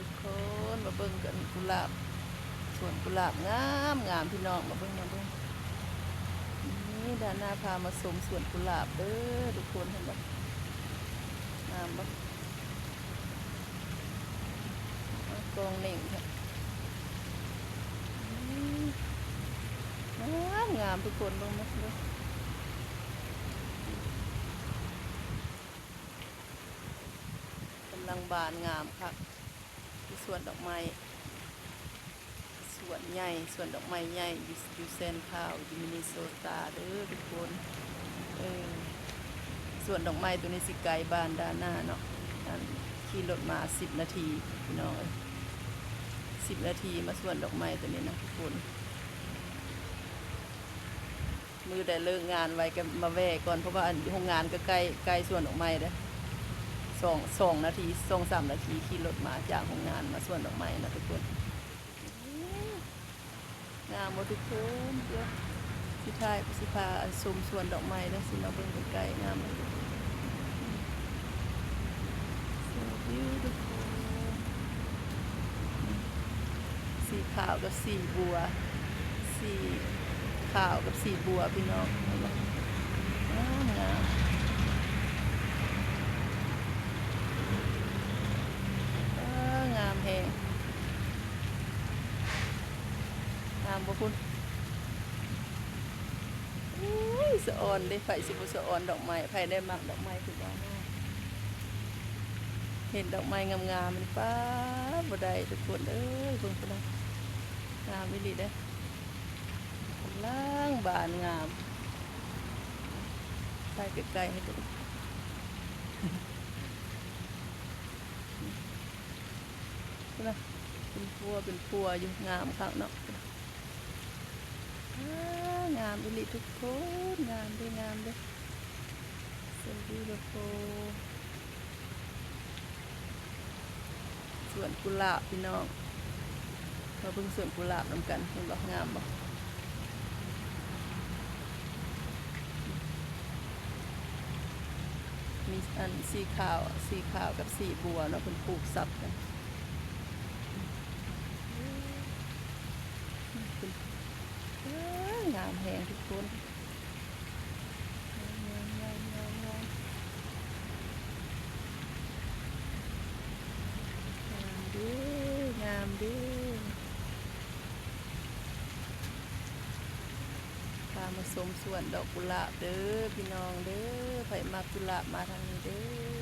กคนมาเบิ่งกันกุหลาบสวนกุหลาบงามงามพี่น้องมาเบิ่งนี่ด้านหน้าพามาชมสวนกุหลาบเด้อทุกคนเห็นบ่งามบ่กองเหน่งค่ะงามงามทุกคนเบิ่งมาเด้อกำลังบานงามค่ะที่สวนดอกไม้สวนใหญ่สวนดอกไม้ใหญ่อยู่เซนทรัลอยู่มินนิโซตาเด้อทุกคนสวนดอกไม้ตัวนี้สิไกลบ้านด้านหน้าเนาะขี่รถมา10 นาทีพี่น้อง10 นาทีมาสวนดอกไม้ตัวนี้นะทุกคนมือได้เลิกงานไว้ก็มาแวะก่อนเพราะว่าโรงงานก็ใกล้สวนดอกไม้เด้อ2 นาที2-3 นาทีขี่รถมาจากโรงงานมาสวนดอกไม้นะทุกคนงามหมดทุกคนเดี๋ยวสิถ่ายสิพาชมสวนดอกไม้แล้วสิมาเบิ่งใกล้ๆงามเลยสีขาวกับสีบัวสีขาวกับสีบัวพี่น้องงามงามงามแฮงงามบ่คุณสะออนได้ไฟสิบสะออนดอกไม้ไฟได้มักดอกไม้คือบ้านเห็นดอกไม้งามๆมันป้าบ่ได้ทุกคนเอ้ยเบิ่งพุ่นนะงามอีหลีเด้อกำลังบานงามถ่ายใกล้ๆให้ดูพุ่นนะเป็นพัวอยู่งามคักเนาะงามอีหลีทุกคนงามด้วยso beautiful สวนกุหลาบพี่น้องมาเบิ่งสวนกุหลาบนำกันเห็นบ่งามบ่มีอันสีขาวกับสีบัวเนาะเพิ่นปลูกซับกันงามแฮงทุกคนงามดิพามาชมสวนดอกกุหลาบเด้อพี่น้องเด้อไผมักกุหลาบมาทางนี้เด้อ